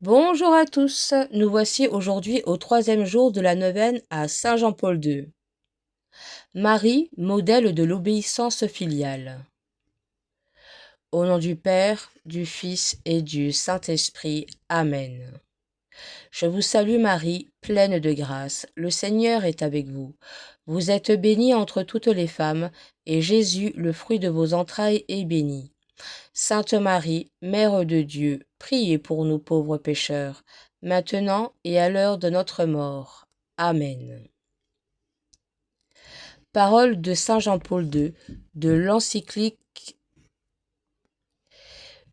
Bonjour à tous, nous voici aujourd'hui au troisième jour de la neuvaine à Saint Jean-Paul II. Marie, modèle de l'obéissance filiale. Au nom du Père, du Fils et du Saint-Esprit. Amen. Je vous salue Marie, pleine de grâce, le Seigneur est avec vous. Vous êtes bénie entre toutes les femmes, et Jésus, le fruit de vos entrailles, est béni. Sainte Marie, Mère de Dieu, priez pour nous pauvres pécheurs, maintenant et à l'heure de notre mort. Amen. Parole de Saint Jean-Paul II, de l'encyclique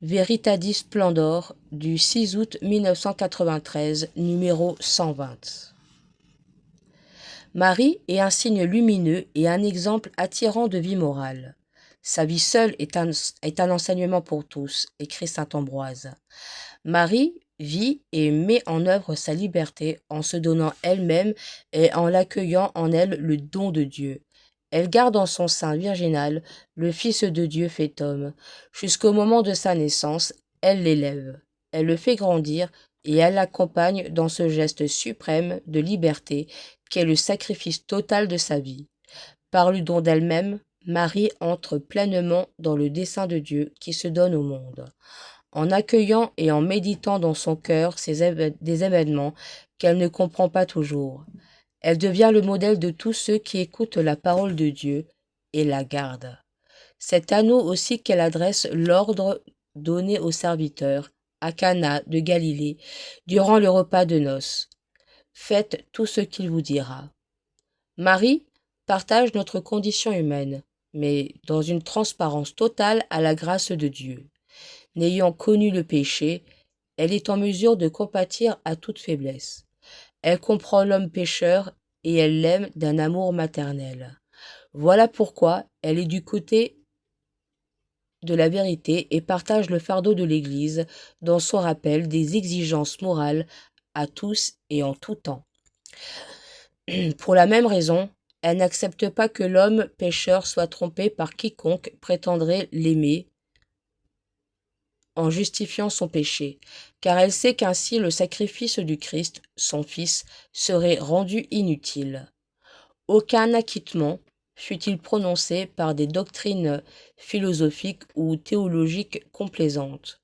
Veritadis Splendor du 6 août 1993, numéro 120. Marie est un signe lumineux et un exemple attirant de vie morale. Sa vie seule est un enseignement pour tous, écrit saint Ambroise. Marie vit et met en œuvre sa liberté en se donnant elle-même et en l'accueillant en elle le don de Dieu. Elle garde en son sein virginal le Fils de Dieu fait homme. Jusqu'au moment de sa naissance, elle l'élève, elle le fait grandir et elle l'accompagne dans ce geste suprême de liberté qu'est le sacrifice total de sa vie. Par le don d'elle-même, Marie entre pleinement dans le dessein de Dieu qui se donne au monde. En accueillant et en méditant dans son cœur des événements qu'elle ne comprend pas toujours, elle devient le modèle de tous ceux qui écoutent la parole de Dieu et la gardent. C'est à nous aussi qu'elle adresse l'ordre donné aux serviteurs à Cana de Galilée durant le repas de noces. Faites tout ce qu'il vous dira. Marie partage notre condition humaine, mais dans une transparence totale à la grâce de Dieu. N'ayant connu le péché, elle est en mesure de compatir à toute faiblesse. Elle comprend l'homme pécheur et elle l'aime d'un amour maternel. Voilà pourquoi elle est du côté de la vérité et partage le fardeau de l'Église dans son rappel des exigences morales à tous et en tout temps. Pour la même raison, elle n'accepte pas que l'homme pécheur soit trompé par quiconque prétendrait l'aimer en justifiant son péché, car elle sait qu'ainsi le sacrifice du Christ, son Fils, serait rendu inutile. Aucun acquittement, fût-il prononcé par des doctrines philosophiques ou théologiques complaisantes,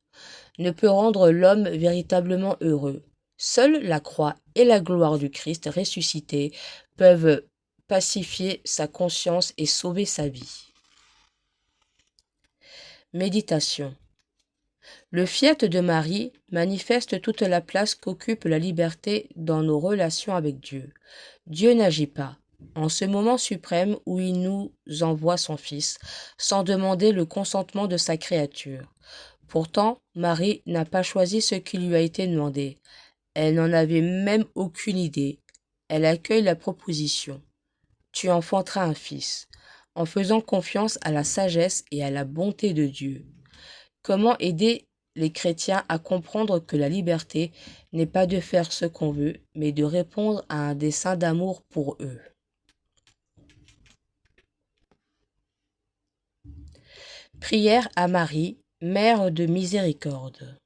ne peut rendre l'homme véritablement heureux. Seule la croix et la gloire du Christ ressuscité peuvent pacifier sa conscience et sauver sa vie. Méditation. Le fiat de Marie manifeste toute la place qu'occupe la liberté dans nos relations avec Dieu. Dieu n'agit pas, en ce moment suprême où il nous envoie son Fils, sans demander le consentement de sa créature. Pourtant, Marie n'a pas choisi ce qui lui a été demandé. Elle n'en avait même aucune idée. Elle accueille la proposition. Tu enfanteras un fils, en faisant confiance à la sagesse et à la bonté de Dieu. Comment aider les chrétiens à comprendre que la liberté n'est pas de faire ce qu'on veut, mais de répondre à un dessein d'amour pour eux. Prière à Marie, Mère de miséricorde.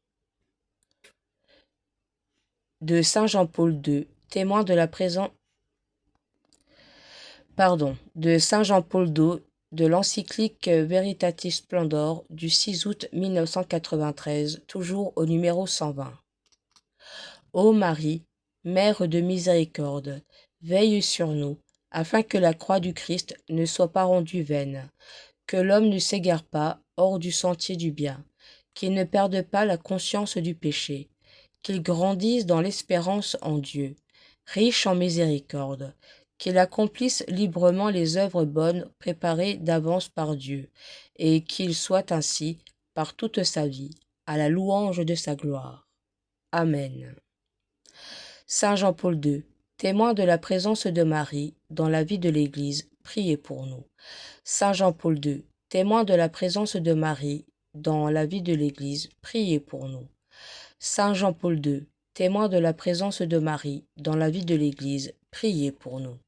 De Saint Jean-Paul II, témoin de la présence... de Saint Jean-Paul II, de l'encyclique Veritatis Splendor du 6 août 1993, toujours au numéro 120. Ô Marie, Mère de miséricorde, veille sur nous, afin que la croix du Christ ne soit pas rendue vaine, que l'homme ne s'égare pas hors du sentier du bien, qu'il ne perde pas la conscience du péché, qu'il grandisse dans l'espérance en Dieu, riche en miséricorde, qu'il accomplisse librement les œuvres bonnes préparées d'avance par Dieu, et qu'il soit ainsi, par toute sa vie, à la louange de sa gloire. Amen. Saint Jean-Paul II, témoin de la présence de Marie dans la vie de l'Église, priez pour nous. Saint Jean-Paul II, témoin de la présence de Marie dans la vie de l'Église, priez pour nous. Saint Jean-Paul II, témoin de la présence de Marie dans la vie de l'Église, priez pour nous.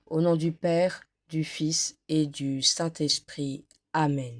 Au nom du Père, du Fils et du Saint-Esprit. Amen.